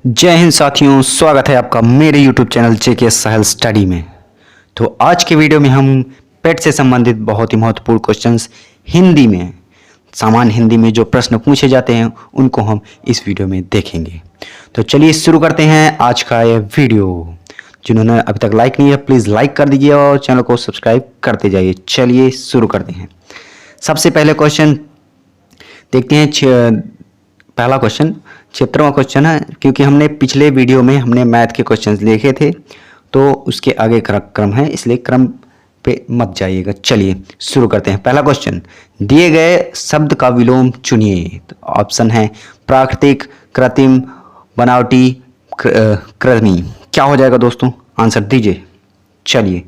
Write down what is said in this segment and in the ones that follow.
जय हिंद साथियों, स्वागत है आपका मेरे YouTube चैनल जेके साहिल स्टडी में। तो आज के वीडियो में हम पेट से संबंधित बहुत ही महत्वपूर्ण क्वेश्चंस हिंदी में, सामान्य हिंदी में जो प्रश्न पूछे जाते हैं उनको हम इस वीडियो में देखेंगे। तो चलिए शुरू करते हैं आज का ये वीडियो। जिन्होंने अभी तक लाइक नहीं किया प्लीज़ लाइक कर दीजिए और चैनल को सब्सक्राइब करते जाइए। चलिए शुरू करते हैं। सबसे पहले क्वेश्चन देखते हैं। पहला क्वेश्चन 76वां क्वेश्चन है, क्योंकि हमने पिछले वीडियो में हमने मैथ के क्वेश्चंस देखे थे तो उसके आगे क्रम है, इसलिए क्रम पे मत जाइएगा। चलिए शुरू करते हैं। पहला क्वेश्चन, दिए गए शब्द का विलोम चुनिए। तो ऑप्शन है प्राकृतिक, कृत्रिम, बनावटी, कृत्रिमी। क्या हो जाएगा दोस्तों, आंसर दीजिए। चलिए,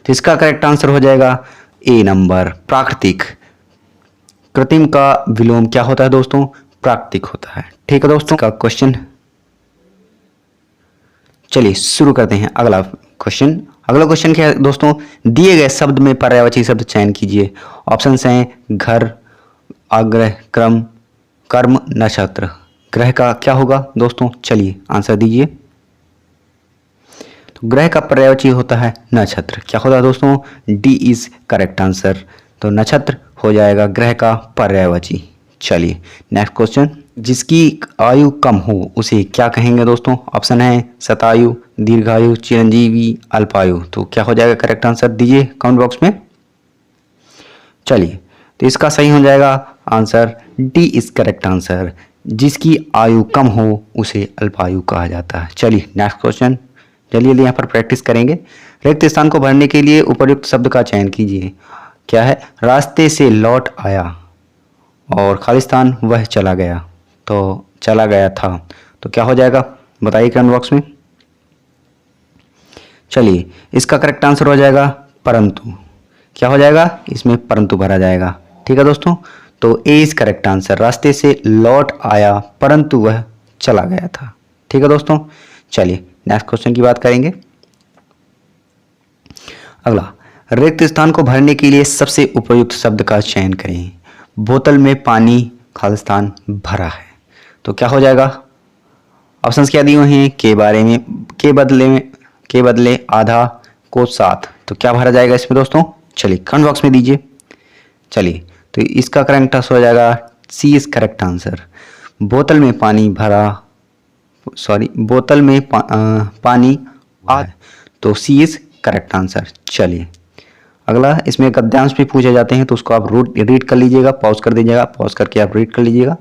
तो इसका करेक्ट आंसर हो जाएगा ए नंबर, प्राकृतिक। कृत्रिम का विलोम क्या होता है दोस्तों, प्राकृतिक होता है। ठीक है दोस्तों का क्वेश्चन। चलिए शुरू करते हैं अगला क्वेश्चन। अगला क्वेश्चन क्या है दोस्तों, दिए गए शब्द में पर्यायवाची शब्द चयन कीजिए। ऑप्शंस हैं घर, आग्रह, क्रम, कर्म, नक्षत्र। ग्रह का क्या होगा दोस्तों, चलिए आंसर दीजिए। तो ग्रह का पर्यायवाची होता है नक्षत्र। क्या होता है दोस्तों, डी इज करेक्ट आंसर। तो नक्षत्र हो जाएगा ग्रह का पर्यायवाची। चलिए नेक्स्ट क्वेश्चन, जिसकी आयु कम हो उसे क्या कहेंगे दोस्तों। ऑप्शन है शतायु, दीर्घायु, चिरंजीवी, अल्पायु। तो क्या हो जाएगा करेक्ट आंसर दीजिए कमेंट बॉक्स में। चलिए, तो इसका सही हो जाएगा answer D is correct answer. जिसकी आयु कम हो उसे अल्पायु कहा जाता है। चलिए नेक्स्ट क्वेश्चन, चलिए यहाँ पर प्रैक्टिस करेंगे। रिक्त स्थान को भरने के लिए उपयुक्त शब्द का चयन कीजिए। क्या है, रास्ते से लौट आया और खालिस्तान वह चला गया। तो चला गया था, तो क्या हो जाएगा बताइए कमेंट बॉक्स में। चलिए, इसका करेक्ट आंसर हो जाएगा परंतु। क्या हो जाएगा, इसमें परंतु भरा जाएगा। ठीक है दोस्तों, तो ए इज करेक्ट आंसर। रास्ते से लौट आया परंतु वह चला गया था। ठीक है दोस्तों, चलिए नेक्स्ट क्वेश्चन की बात करेंगे। अगला, रिक्त स्थान को भरने के लिए सबसे उपयुक्त शब्द का चयन करें। बोतल में पानी, खालिस्तान भरा है। तो क्या हो जाएगा, ऑप्शंस क्या दिए हुए हैं, के बदले आधा को साथ। तो क्या भरा जाएगा इसमें दोस्तों, चलिए कमेंट बॉक्स में दीजिए। चलिए, तो इसका करेक्ट आंसर हो जाएगा सी इज करेक्ट आंसर। बोतल में पानी पानी आधा, तो सी इज करेक्ट आंसर। चलिए अगला, इसमें गद्यांश भी पूछे जाते हैं तो उसको आप रीड कर लीजिएगा, पॉज कर दीजिएगा, पॉज करके आप रीड कर लीजिएगा।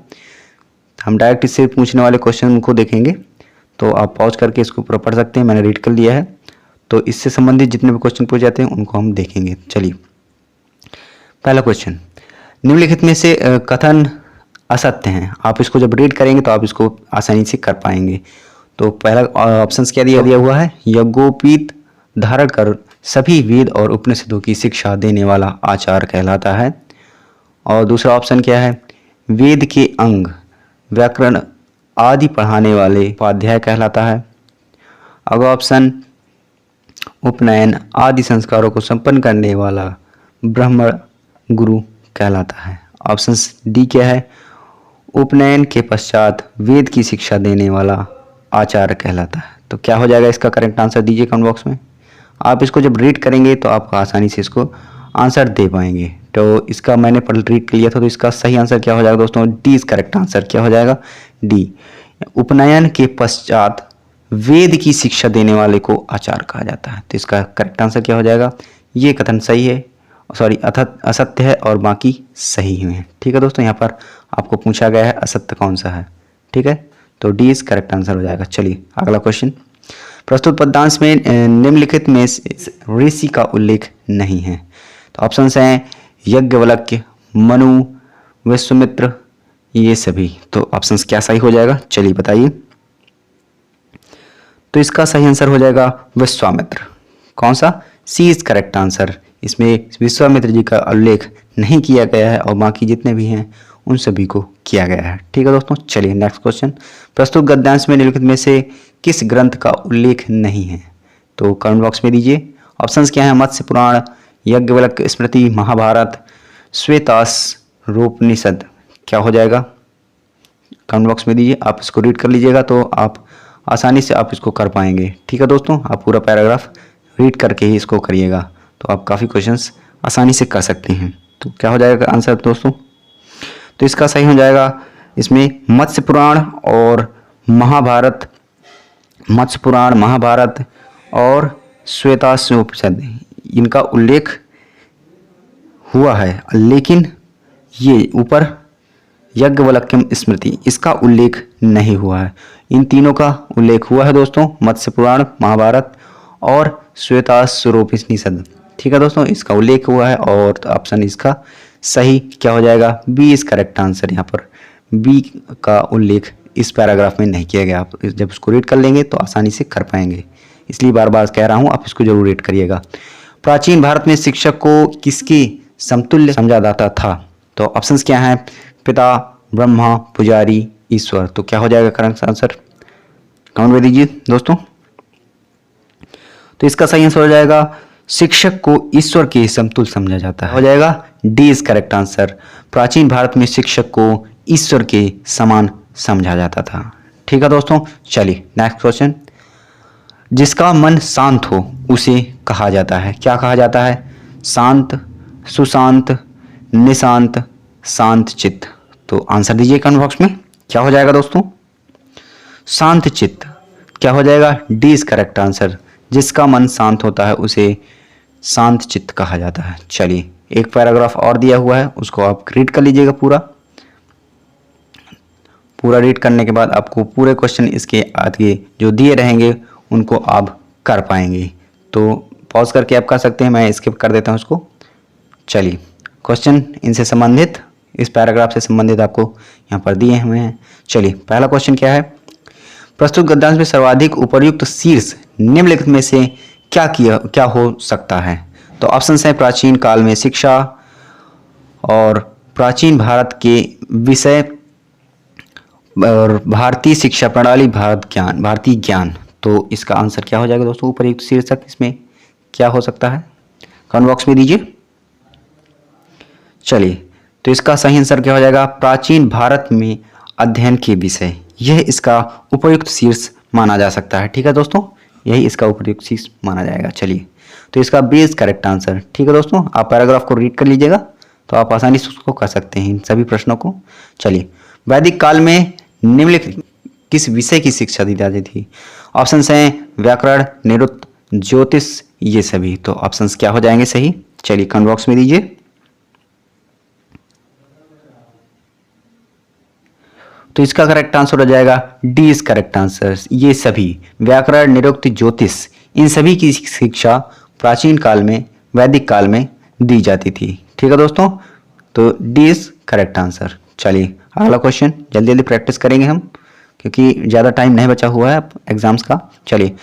हम डायरेक्ट इससे पूछने वाले क्वेश्चन को देखेंगे तो आप पॉज करके इसको पूरा पढ़ सकते हैं। मैंने रीड कर लिया है, तो इससे संबंधित जितने भी क्वेश्चन पूछे जाते हैं उनको हम देखेंगे। चलिए पहला क्वेश्चन, निम्नलिखित में से कथन असत्य हैं। आप इसको जब रीड करेंगे तो आप इसको आसानी से कर पाएंगे। तो पहला ऑप्शन क्या दिया हुआ है, यज्ञोपवीत धारण कर सभी वेद और उपनिषदों की शिक्षा देने वाला आचार्य कहलाता है। और दूसरा ऑप्शन क्या है, वेद के अंग, व्याकरण आदि पढ़ाने वाले उपाध्याय कहलाता है। अगला ऑप्शन, उपनयन आदि संस्कारों को संपन्न करने वाला ब्राह्मण गुरु कहलाता है। ऑप्शन डी क्या है, उपनयन के पश्चात वेद की शिक्षा देने वाला आचार्य कहलाता है। तो क्या हो जाएगा इसका करेक्ट आंसर दीजिए कमेंट बॉक्स में। आप इसको जब रीड करेंगे तो आप आसानी से इसको आंसर दे पाएंगे। तो इसका मैंने रीड कर लिया था, तो इसका सही आंसर क्या हो जाएगा दोस्तों, डी इज करेक्ट आंसर। क्या हो जाएगा, डी। उपनयन के पश्चात वेद की शिक्षा देने वाले को आचार्य कहा जाता है। तो इसका करेक्ट आंसर क्या हो जाएगा, ये कथन सही है, असत्य है और बाकी सही है। ठीक है दोस्तों, यहाँ पर आपको पूछा गया है असत्य कौन सा है। ठीक है, तो डी इज करेक्ट आंसर हो जाएगा। चलिए अगला क्वेश्चन, प्रस्तुत पद्यांश में निम्नलिखित में ऋषि का उल्लेख नहीं है। तो ऑप्शंस हैं यज्ञवल्क्य, मनु, विश्वामित्र, ये सभी। तो ऑप्शंस क्या सही हो जाएगा, चलिए बताइए। तो इसका सही आंसर हो जाएगा विश्वामित्र। कौन सा, सी इज करेक्ट आंसर। इसमें विश्वामित्र जी का उल्लेख नहीं किया गया है और बाकी जितने भी हैं उन सभी को किया गया है। ठीक है दोस्तों, चलिए नेक्स्ट क्वेश्चन, प्रस्तुत गद्यांश में निम्नलिखित में से किस ग्रंथ का उल्लेख नहीं है। तो कमेंट बॉक्स में दीजिए। ऑप्शंस क्या है, मत्स्य पुराण, यज्ञवल्क्य स्मृति, महाभारत, श्वेताश्वरोपनिषद। क्या हो जाएगा कमेंट बॉक्स में दीजिए। आप इसको रीड कर लीजिएगा तो आप आसानी से आप इसको कर पाएंगे। ठीक है दोस्तों, आप पूरा पैराग्राफ रीड करके ही इसको करिएगा तो आप काफ़ी क्वेश्चंस आसानी से कर सकते हैं। तो क्या हो जाएगा आंसर दोस्तों? तो इसका सही हो जाएगा इसमें मत्स्य पुराण और महाभारत, मत्स्य पुराण, महाभारत और श्वेताश्वोपनिषद इनका उल्लेख हुआ है, लेकिन ये ऊपर याज्ञवल्क्यम स्मृति इसका उल्लेख नहीं हुआ है। इन तीनों का उल्लेख हुआ है दोस्तों, मत्स्य पुराण, महाभारत और श्वेताश्वोपनिषद। ठीक है दोस्तों, इसका उल्लेख हुआ है और ऑप्शन इसका सही क्या हो जाएगा? B is correct answer. यहाँ पर बी का उल्लेख इस पैराग्राफ में नहीं किया गया। आप जब इसको रीड कर लेंगे तो आसानी से कर पाएंगे, इसलिए बार बार कह रहा हूँ आप इसको जरूर रीड करिएगा। प्राचीन भारत में शिक्षक को किसके समतुल्य समझा जाता था? तो ऑप्शंस क्या हैं? पिता, ब्रह्मा, पुजारी, ईश्वर। तो क्या हो जाएगा करेक्ट आंसर? कमेंट में दीजिए दोस्तों। तो इसका सही आंसर हो जाएगा शिक्षक को ईश्वर के समतुल्य समझा जाता है, हो जाएगा डी इज करेक्ट आंसर। प्राचीन भारत में शिक्षक को ईश्वर के समान समझा जाता था। ठीक है दोस्तों, चलिए नेक्स्ट क्वेश्चन। जिसका मन शांत हो उसे कहा जाता है, क्या कहा जाता है? शांत, सुशांत, निशांत, शांत चित्त। तो आंसर दीजिए कमेंट बॉक्स में, क्या हो जाएगा दोस्तों? शांत चित्त। क्या हो जाएगा? D is correct answer. जिसका मन शांत होता है उसे शांत चित्त कहा जाता है। चलिए एक पैराग्राफ और दिया हुआ है, उसको आप रीड कर लीजिएगा पूरा। पूरा रीड करने के बाद आपको पूरे क्वेश्चन इसके आगे जो दिए रहेंगे उनको आप कर पाएंगे। तो पॉज करके आप कर सकते हैं, मैं स्किप कर देता हूं उसको। चलिए क्वेश्चन इनसे संबंधित, इस पैराग्राफ से संबंधित आपको यहाँ पर दिए हुए हैं। चलिए पहला क्वेश्चन क्या है? प्रस्तुत गद्यांश में सर्वाधिक उपयुक्त शीर्ष निम्नलिखित में से क्या हो सकता है? तो ऑप्शन है प्राचीन काल में शिक्षा और प्राचीन भारत के विषय और भारतीय शिक्षा प्रणाली, भारतीय ज्ञान। तो इसका आंसर क्या हो जाएगा दोस्तों? उपयुक्त शीर्षक इसमें क्या हो सकता है? कमेंट बॉक्स में दीजिए। चलिए तो इसका सही आंसर क्या हो जाएगा? प्राचीन भारत में अध्ययन के विषय, यह इसका उपयुक्त शीर्ष माना जा सकता है। ठीक है दोस्तों, यही इसका उपयुक्त शीर्ष माना जाएगा। चलिए तो इसका बी इज करेक्ट आंसर। ठीक है दोस्तों, आप पैराग्राफ को रीड कर लीजिएगा तो आप आसानी से उसको कर सकते हैं इन सभी प्रश्नों को। चलिए वैदिक काल में निम्नलिखित किस विषय की शिक्षा दी जाती थी? ऑप्शन हैं व्याकरण, निरुक्त, ज्योतिष, ये सभी। तो ऑप्शंस क्या हो जाएंगे सही? चलिए कमेंट बॉक्स में दीजिए। तो इसका करेक्ट आंसर हो जाएगा डी इज करेक्ट आंसर। ये सभी व्याकरण, निरुक्त, ज्योतिष, इन सभी की शिक्षा प्राचीन काल में, वैदिक काल में दी जाती थी। ठीक है दोस्तों, तो डी इज करेक्ट आंसर। चलिए अगला क्वेश्चन जल्दी जल्दी प्रैक्टिस करेंगे हम, क्योंकि ज़्यादा टाइम नहीं बचा हुआ है एग्जाम्स का। चलिए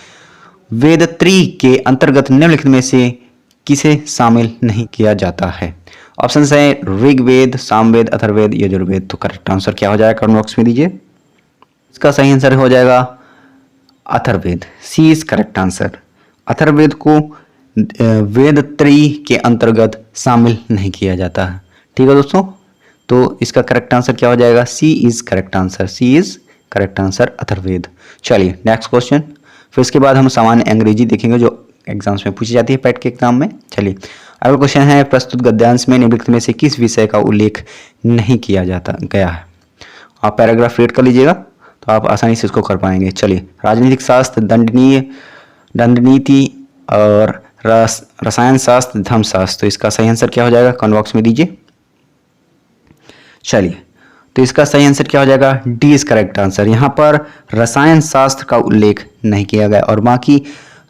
वेदत्री के अंतर्गत निम्नलिखित में से किसे शामिल नहीं किया जाता है? ऑप्शन है ऋग्वेद, सामवेद, अथर्ववेद, यजुर्वेद। तो करेक्ट आंसर क्या हो जाएगा? कमेंट बॉक्स में दीजिए। इसका सही आंसर हो जाएगा अथर्ववेद, सी इज करेक्ट आंसर। अथर्ववेद को वेद त्रयी के अंतर्गत शामिल नहीं किया जाता है। ठीक है दोस्तों, तो इसका करेक्ट आंसर क्या हो जाएगा? C is correct answer, C is correct answer Atharvaveda. चलिए नेक्स्ट क्वेश्चन, फिर इसके बाद हम सामान्य अंग्रेजी देखेंगे जो एग्जाम्स में पूछी जाती है पैट के एग्जाम में। चलिए अगला क्वेश्चन है प्रस्तुत गद्यांश में निम्नलिखित में से किस विषय का उल्लेख नहीं किया जाता गया है? आप पैराग्राफ रीड कर लीजिएगा तो आप आसानी से इसको कर पाएंगे। चलिए राजनीतिक शास्त्र, दंडनीति और रसायन शास्त्र, धर्मशास्त्र। तो इसका सही आंसर क्या हो जाएगा? कमेंट बॉक्स में दीजिए। चलिए तो इसका सही आंसर क्या हो जाएगा? D is correct answer. यहाँ पर रसायन शास्त्र का उल्लेख नहीं किया गया और बाकी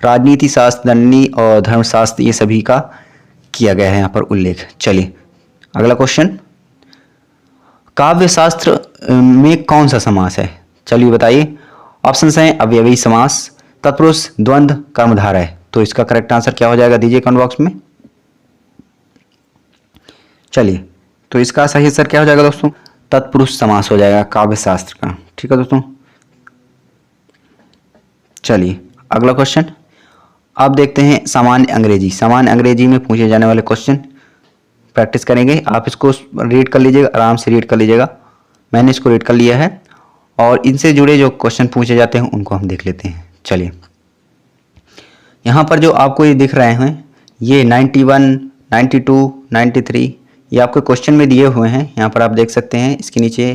राजनीति शास्त्र, दंडनी और धर्मशास्त्र ये सभी का किया गया है यहाँ पर उल्लेख। चलिए अगला क्वेश्चन, काव्य शास्त्र में कौन सा समास है? चलिए बताइए। ऑप्शन हैं अवयवी समास, तत्पुरुष, द्वंद्व, कर्मधारय। तो इसका करेक्ट आंसर क्या हो जाएगा? दीजिए कमेंट बॉक्स में। चलिए तो इसका सही आंसर क्या हो जाएगा दोस्तों? तत्पुरुष समास हो जाएगा काव्य शास्त्र का। ठीक है दोस्तों, चलिए अगला क्वेश्चन आप देखते हैं सामान्य अंग्रेजी। सामान्य अंग्रेजी में पूछे जाने वाले क्वेश्चन प्रैक्टिस करेंगे। आप इसको रीड कर लीजिएगा, आराम से रीड कर लीजिएगा। मैंने इसको रीड कर लिया है और इनसे जुड़े जो क्वेश्चन पूछे जाते हैं उनको हम देख लेते हैं। चलिए, यहाँ पर जो आपको ये दिख रहे हैं ये 91, 92, 93 ये आपको क्वेश्चन में दिए हुए हैं। यहाँ पर आप देख सकते हैं इसके नीचे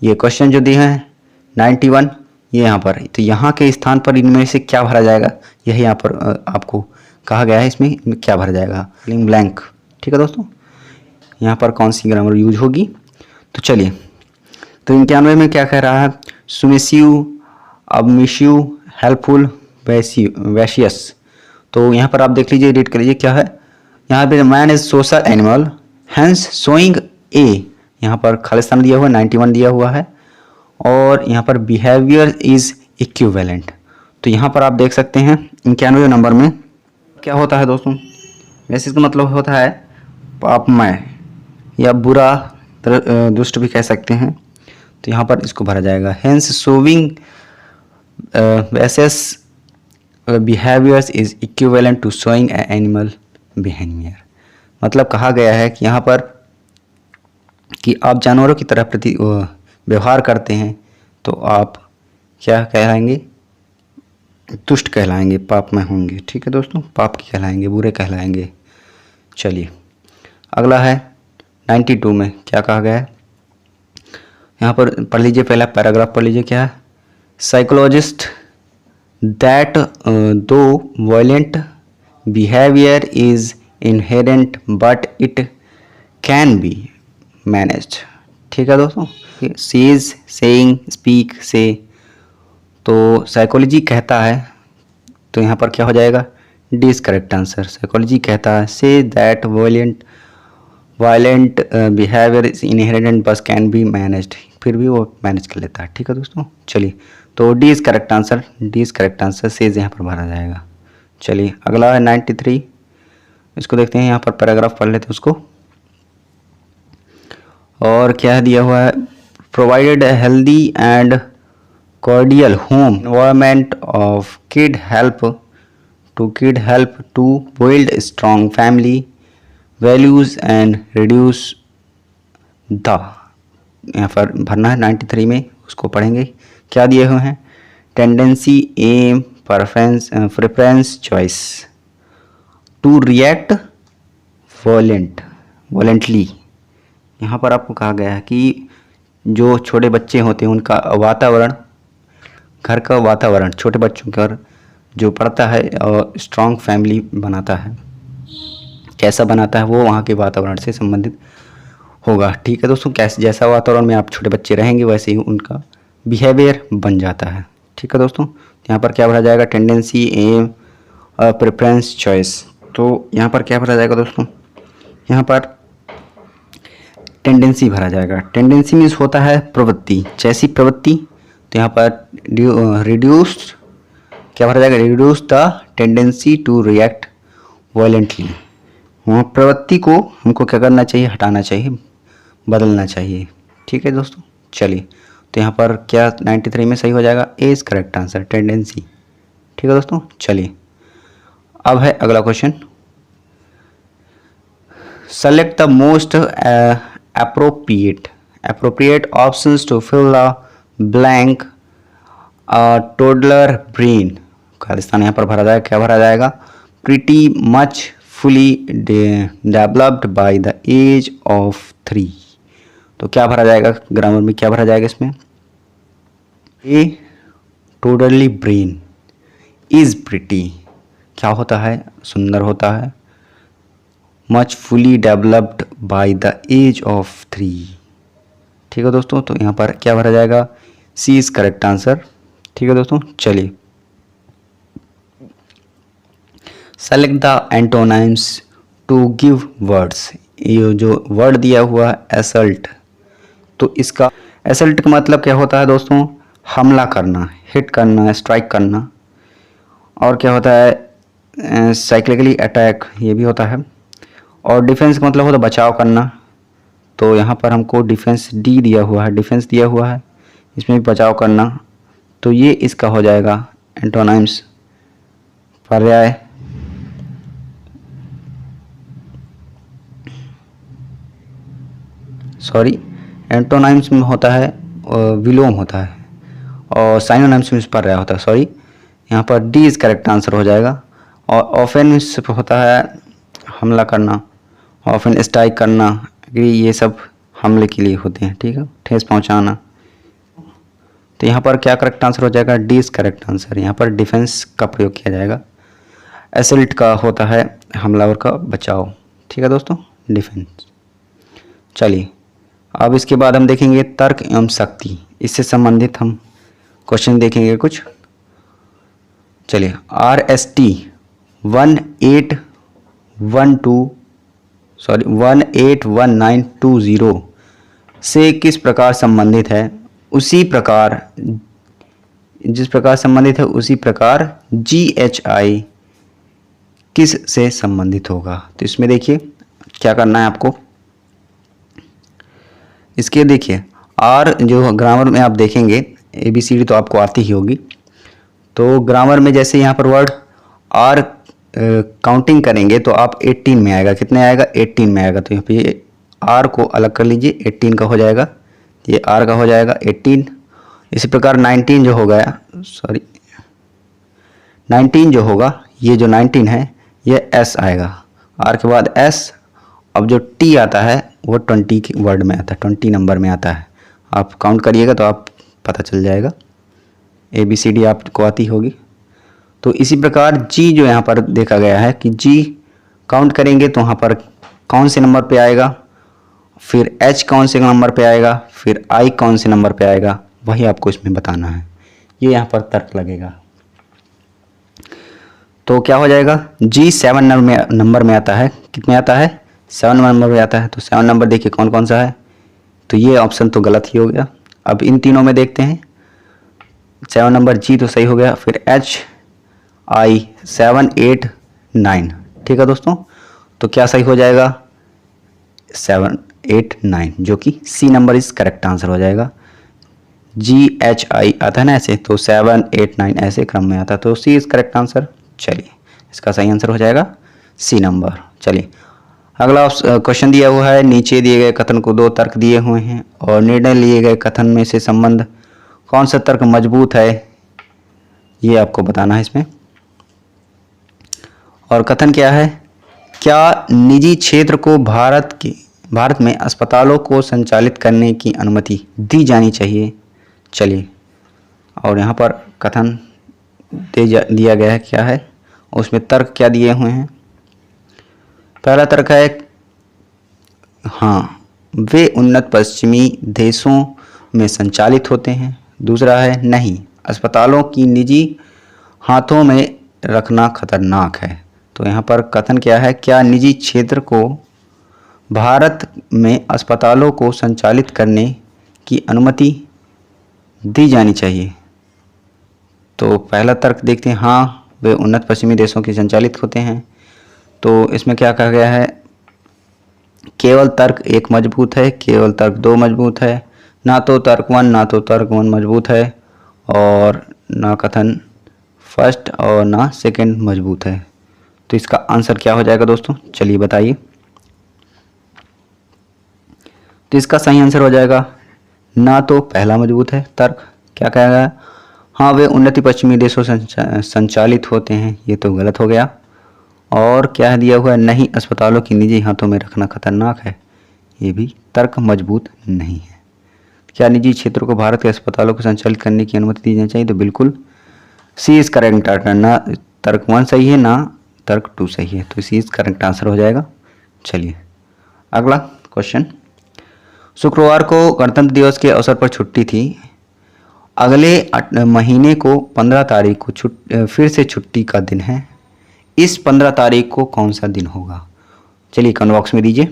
ये क्वेश्चन जो दिए हैं 91 ये यहाँ पर, तो यहाँ के स्थान पर इनमें से क्या भरा जाएगा यही यहाँ पर आपको कहा गया है, इसमें क्या भरा जाएगा, फिलिंग ब्लैंक। ठीक है दोस्तों, यहाँ पर कौन सी ग्रामर यूज होगी। तो चलिए, तो 91 में क्या कह रहा है, सुमिसिव, अबमिशिव, हेल्पफुल, वैशियस। तो यहाँ पर आप देख लीजिए, रीड कर लीजिए क्या है। यहाँ पे man is social animal hence showing a, यहाँ पर खालिस्तान दिया हुआ है, 91 दिया हुआ है, और यहाँ पर बिहेवियर इज इक्विवेलेंट। तो यहाँ पर आप देख सकते हैं 91 नंबर में क्या होता है दोस्तों, वैसे इसका मतलब होता है पापमय या बुरा, दुष्ट भी कह सकते हैं। तो यहाँ पर इसको भरा जाएगा, हेंस शोविंग वैसेस behaviours is equivalent to showing a animal behaviour. मतलब कहा गया है कि यहाँ पर कि आप जानवरों की तरह प्रति व्यवहार करते हैं तो आप क्या कहलाएंगे, दुष्ट कहलाएंगे, पाप में होंगे। ठीक है दोस्तों, पाप की कहलाएंगे, बुरे कहलाएंगे। चलिए, अगला है 92 में क्या कहा गया है, यहाँ पर पढ़ लीजिए, पहला पैराग्राफ पढ़ लीजिए क्या है। साइकोलॉजिस्ट दैट दो violent behaviour is inherent but it can be managed. ठीक है दोस्तों, सीज, सेइंग, स्पीक, से, तो साइकोलॉजी कहता है, तो यहाँ पर क्या हो जाएगा, D is correct answer. Psychology कहता है say that violent behaviour is inherent बस कैन बी मैनेज्ड, फिर भी वो मैनेज कर लेता है। ठीक है दोस्तों, चलिए, तो D is correct answer, D is correct answer, says यहाँ पर भरा जाएगा। चलिए, अगला है 93, इसको देखते हैं, यहाँ पर पैराग्राफ पढ़ लेते हैं उसको। और क्या दिया हुआ है, provided a healthy and cordial home environment of kid help to build strong family values and reduce the, यहाँ पर भरना है 93 में, उसको पढ़ेंगे। क्या दिए हुए हैं, tendency, aim, preference, choice, to react violently. यहाँ पर आपको कहा गया है कि जो छोटे बच्चे होते हैं उनका वातावरण, घर का वातावरण छोटे बच्चों का जो पढ़ता है और स्ट्रॉन्ग फैमिली बनाता है, कैसा बनाता है वो वहाँ के वातावरण से संबंधित होगा। ठीक है दोस्तों, कैसे जैसा वातावरण में आप छोटे बच्चे रहेंगे वैसे ही उनका बिहेवियर बन जाता है। ठीक है दोस्तों, यहाँ पर क्या भरा जाएगा, टेंडेंसी, एम, प्रेफरेंस, चॉइस। तो यहाँ पर क्या भरा जाएगा दोस्तों, यहाँ पर टेंडेंसी भरा जाएगा। टेंडेंसी मीन्स होता है प्रवृत्ति, जैसी प्रवृत्ति। तो यहाँ पर रिड्यूस क्या भरा जाएगा, reduce the tendency to react violently. वहाँ प्रवृत्ति को हमको क्या करना चाहिए, हटाना चाहिए, बदलना चाहिए। ठीक है दोस्तों, चलिए, तो यहाँ पर क्या 93 में सही हो जाएगा, ए इज करेक्ट आंसर, टेंडेंसी। ठीक है दोस्तों, चलिए, अब है अगला question. Select the most appropriate options to fill the blank toddler brain। Khalistan यहाँ पर भरा जाएगा, क्या भरा जाएगा, pretty much fully developed by the age of 3। तो क्या भरा जाएगा, ग्रामर में क्या भरा जाएगा इसमें, ए toddlerly brain is pretty, क्या होता है, सुंदर होता है, much fully developed by the age of 3। ठीक है दोस्तों, तो यहाँ पर क्या भरा जाएगा, सी इज करेक्ट आंसर। ठीक है दोस्तों, चलिए, select the antonyms to give words. ये जो वर्ड दिया हुआ है एसल्ट, तो इसका एसल्ट का मतलब क्या होता है दोस्तों, हमला करना, हिट करना, स्ट्राइक करना। और क्या होता है, साइक्लिकली अटैक, ये भी होता है। और डिफेंस का मतलब होता है बचाव करना। तो यहाँ पर हमको डिफेंस डी दिया हुआ है, डिफेंस दिया हुआ है, इसमें भी बचाव करना। तो ये इसका हो जाएगा एंटोनिम्स, पर्याय। सॉरी, एंटोनिम्स में होता है विलोम होता है, और साइनोनिम्स में पढ़ रहा होता है, सॉरी, यहाँ पर डी इज करेक्ट आंसर हो जाएगा। और ऑफेन होता है हमला करना, ऑफेन स्ट्राइक करना, ये सब हमले के लिए होते हैं, ठीक है, ठेस पहुंचाना। तो यहाँ पर क्या करेक्ट आंसर हो जाएगा, डी इज करेक्ट आंसर। यहाँ पर डिफेंस का प्रयोग किया जाएगा। एसल्ट का होता है हमलावर का बचाव, ठीक है दोस्तों, डिफेंस। चलिए अब इसके बाद हम देखेंगे तर्क एवं शक्ति, इससे संबंधित हम क्वेश्चन देखेंगे कुछ। चलिए RST 181920 से किस प्रकार संबंधित है, उसी प्रकार जिस प्रकार संबंधित है उसी प्रकार GHI किस से संबंधित होगा। तो इसमें देखिए क्या करना है आपको, इसके देखिए आर जो ग्रामर में आप देखेंगे ABCD तो आपको आती ही होगी। तो ग्रामर में जैसे यहाँ पर वर्ड आर काउंटिंग करेंगे तो आप 18 में आएगा, कितने आएगा, 18 में आएगा। तो यहाँ पे आर को अलग कर लीजिए, 18 का हो जाएगा, ये आर का हो जाएगा 18। इसी प्रकार 19 जो हो गया, सॉरी 19 जो होगा, ये जो 19 है ये S आएगा, आर के बाद S। अब जो T आता है वो 20 के वर्ड में आता है, 20 नंबर में आता है। आप काउंट करिएगा तो आप पता चल जाएगा, ABCD आपको आती होगी। तो इसी प्रकार G जो यहाँ पर देखा गया है कि G काउंट करेंगे तो वहाँ पर कौन से नंबर पे आएगा, फिर H कौन से नंबर पे आएगा, फिर I कौन से नंबर पे आएगा, वही आपको इसमें बताना है। ये यहाँ पर तर्क लगेगा। तो क्या हो जाएगा, G 7 नंबर में आता है, कितने आता है, 7 नंबर में आता है। तो 7 नंबर देखिए कौन कौन सा है, तो ये ऑप्शन तो गलत ही हो गया। अब इन तीनों में देखते हैं, 7 नंबर G तो सही हो गया, फिर H I 7 8 9, ठीक है दोस्तों। तो क्या सही हो जाएगा, 7 8 9, जो कि C नंबर इस करेक्ट आंसर हो जाएगा। GHI आता है ना ऐसे, तो 7 8 9 ऐसे क्रम में आता है, तो C इज करेक्ट आंसर। चलिए इसका सही आंसर हो जाएगा C नंबर। चलिए अगला क्वेश्चन दिया हुआ है, नीचे दिए गए कथन को 2 तर्क दिए हुए हैं और निर्णय लिए गए कथन में से संबंध कौन सा तर्क मजबूत है, ये आपको बताना है इसमें। और कथन क्या है, क्या निजी क्षेत्र को भारत में अस्पतालों को संचालित करने की अनुमति दी जानी चाहिए। चलिए और यहाँ पर कथन दिया गया है क्या है, उसमें तर्क क्या दिए हुए हैं। पहला तर्क है हाँ वे उन्नत पश्चिमी देशों में संचालित होते हैं। दूसरा है नहीं, अस्पतालों की निजी हाथों में रखना खतरनाक है। तो यहाँ पर कथन क्या है, क्या निजी क्षेत्र को भारत में अस्पतालों को संचालित करने की अनुमति दी जानी चाहिए। तो पहला तर्क देखते हैं, हाँ वे उन्नत पश्चिमी देशों के संचालित होते हैं। तो इसमें क्या कहा गया है, केवल तर्क 1 मजबूत है, केवल तर्क 2 मजबूत है, ना तो तर्क 1 मजबूत है, और ना कथन फर्स्ट और ना सेकंड मजबूत है। तो इसका आंसर क्या हो जाएगा दोस्तों, चलिए बताइए। तो इसका सही आंसर हो जाएगा ना तो पहला मजबूत है तर्क, क्या कहा गया, हाँ वे उन्नति पश्चिमी देशों से संचालित होते हैं, ये तो गलत हो गया। और क्या दिया हुआ है, नहीं अस्पतालों की निजी हाथों में रखना खतरनाक है, ये भी तर्क मजबूत नहीं है। क्या निजी क्षेत्रों को भारत के अस्पतालों को संचालित करने की अनुमति दी जानी चाहिए, तो बिल्कुल सी इज करेक्ट आंसर, ना तर्क 1 सही है ना तर्क 2 सही है, तो सी इज करेक्ट आंसर हो जाएगा। चलिए अगला क्वेश्चन, शुक्रवार को गणतंत्र दिवस के अवसर पर छुट्टी थी, अगले महीने को 15 तारीख को फिर से छुट्टी का दिन है, इस 15 तारीख को कौन सा दिन होगा। चलिए कमेंट बॉक्स में दीजिए।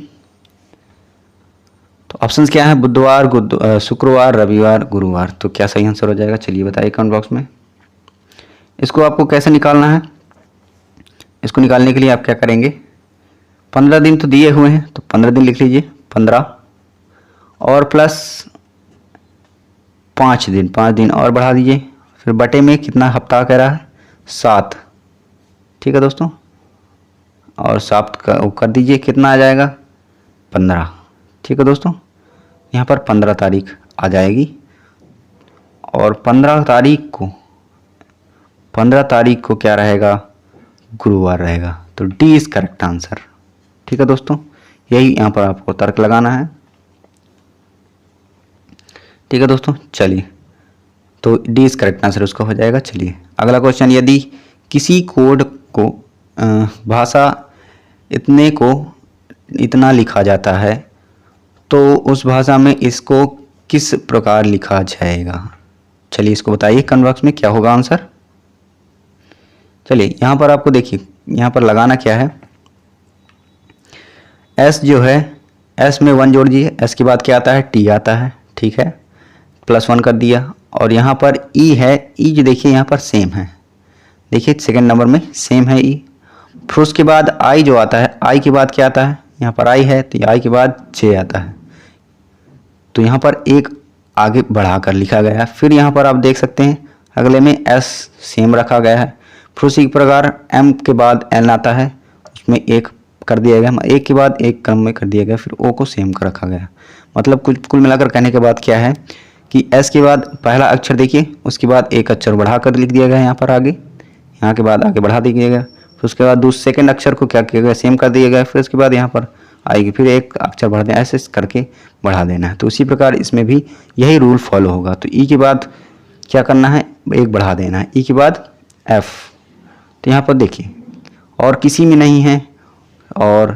तो ऑप्शंस क्या है, बुधवार, शुक्रवार, रविवार, गुरुवार। तो क्या सही आंसर हो जाएगा, चलिए बताइए कमेंट बॉक्स में। इसको आपको कैसे निकालना है, इसको निकालने के लिए आप क्या करेंगे, 15 दिन तो दिए हुए हैं तो 15 दिन लिख लीजिए, 15 और प्लस 5 दिन और बढ़ा दीजिए, फिर बटे में कितना हफ्ता कह रहा है, 7, ठीक है दोस्तों, और 7 कर दीजिए, कितना आ जाएगा, 15, ठीक है दोस्तों। यहाँ पर 15 तारीख आ जाएगी और 15 तारीख को क्या रहेगा, गुरुवार रहेगा। तो डी इज करेक्ट आंसर। ठीक है दोस्तों, यही यहाँ पर आपको तर्क लगाना है। ठीक है दोस्तों, चलिए, तो डी इज करेक्ट आंसर उसका हो जाएगा। चलिए अगला क्वेश्चन, यदि किसी कोड को भाषा इतने को इतना लिखा जाता है तो उस भाषा में इसको किस प्रकार लिखा जाएगा। चलिए इसको बताइए कमेंट बॉक्स में क्या होगा आंसर। चलिए यहाँ पर आपको देखिए, यहाँ पर लगाना क्या है, एस जो है, एस में 1 जोड़ दीजिए, एस के बाद क्या आता है, टी आता है। ठीक है, +1 कर दिया। और यहाँ पर ई है, ई जो देखिए यहाँ पर सेम है, देखिए सेकंड नंबर में सेम है ई। फिर उसके बाद आई जो आता है, आई के बाद क्या आता है, यहाँ पर आई है तो आई के बाद जे आता है। तो यहाँ पर एक आगे बढ़ाकर लिखा गया है। फिर यहाँ पर आप देख सकते हैं अगले में एस सेम रखा गया है। फिर उसी प्रकार एम के बाद एन आता है, उसमें एक कर दिया गया, एक के बाद एक क्रम में कर दिया गया। फिर ओ को सेम कर रखा गया। मतलब कुल मिलाकर कहने के बाद क्या है कि एस के बाद पहला अक्षर देखिए, उसके बाद एक अक्षर बढ़ाकर लिख दिया गया यहाँ पर आगे, यहाँ के बाद आगे बढ़ा दिया गया। फिर उसके बाद दूसरे सेकंड अक्षर को क्या किया गया, सेम कर दिया गया। फिर उसके बाद यहाँ पर आएगी, फिर एक अक्षर बढ़ा देना, ऐसे करके बढ़ा देना है। तो उसी प्रकार इसमें भी यही रूल फॉलो होगा। तो ई के बाद क्या करना है, एक बढ़ा देना है, ई के बाद एफ। तो यहाँ पर देखिए और किसी में नहीं है और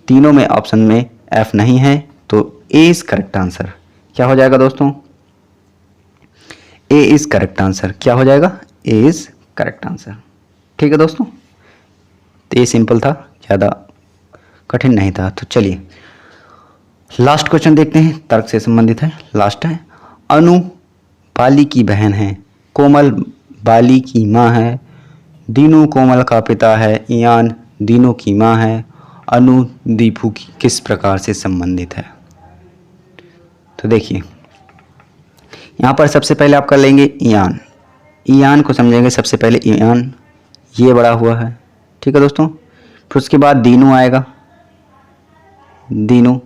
तीनों में ऑप्शन में एफ नहीं है, तो ए इज करेक्ट आंसर। क्या हो जाएगा दोस्तों, ए इज करेक्ट आंसर। क्या हो जाएगा, ए इज करेक्ट आंसर। ठीक है दोस्तों, तो ये सिंपल था, ज़्यादा कठिन नहीं था। तो चलिए लास्ट क्वेश्चन देखते हैं, तर्क से संबंधित है, लास्ट है। अनु बाली की बहन है, कोमल बाली की माँ है, दीनू कोमल का पिता है, ईयान दीनू की माँ है, अनु दीपू की किस प्रकार से संबंधित है। तो देखिए यहाँ पर सबसे पहले आप कर लेंगे ईयान, ईयान को समझेंगे सबसे पहले। ईयान ये बड़ा हुआ है, ठीक है दोस्तों। फिर उसके बाद दीनू आएगा, दीनू।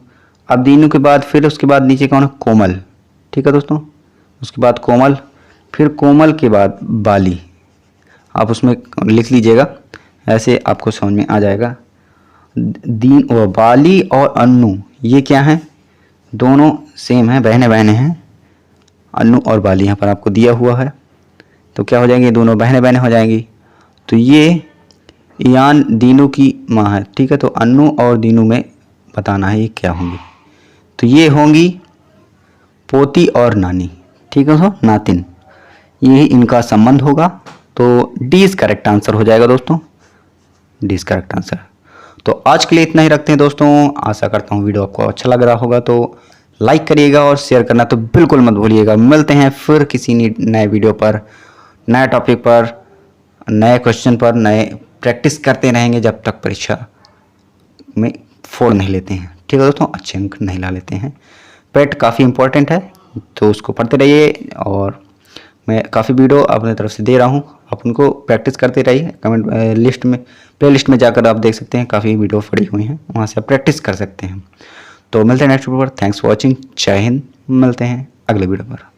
अब दीनू के बाद फिर उसके बाद नीचे कौन है, कोमल। ठीक है दोस्तों, उसके बाद कोमल, फिर कोमल के बाद बाली। आप उसमें लिख लीजिएगा, ऐसे आपको समझ में आ जाएगा। दीन और बाली और अन्नू ये क्या है, दोनों सेम है, बहने बहने हैं। अन्नू और बाली यहाँ पर आपको दिया हुआ है, तो क्या हो जाएंगे, दोनों बहने बहने हो जाएंगी। तो ये ईयान दीनू की माँ है। ठीक है, तो अन्नू और दीनू में बताना है ये क्या होंगी। तो ये होंगी पोती और नानी। ठीक है दोस्तों, नातिन, यही इनका संबंध होगा। तो डी इज करेक्ट आंसर हो जाएगा दोस्तों, डी इज करेक्ट आंसर। तो आज के लिए इतना ही रखते हैं दोस्तों। आशा करता हूँ वीडियो आपको अच्छा लग रहा होगा, तो लाइक करिएगा और शेयर करना तो बिल्कुल मत भूलिएगा। मिलते हैं फिर किसी नए वीडियो पर, नए टॉपिक पर, नए क्वेश्चन पर, नए प्रैक्टिस करते रहेंगे जब तक परीक्षा में 4 नहीं लेते हैं। ठीक है दोस्तों, अच्छे अंक नहीं ला लेते हैं। पेट काफ़ी इंपॉर्टेंट है, तो उसको पढ़ते रहिए। और मैं काफ़ी वीडियो अपने तरफ से दे रहा हूँ, आप उनको प्रैक्टिस करते रहिए। कमेंट लिस्ट में, प्ले लिस्ट में जाकर आप देख सकते हैं, काफ़ी वीडियो पड़ी हुई हैं, वहाँ से आप प्रैक्टिस कर सकते हैं। तो मिलते हैं नेक्स्ट वीडियो पर। थैंक्स फॉर वॉचिंग, जय हिंद। मिलते हैं अगले वीडियो पर।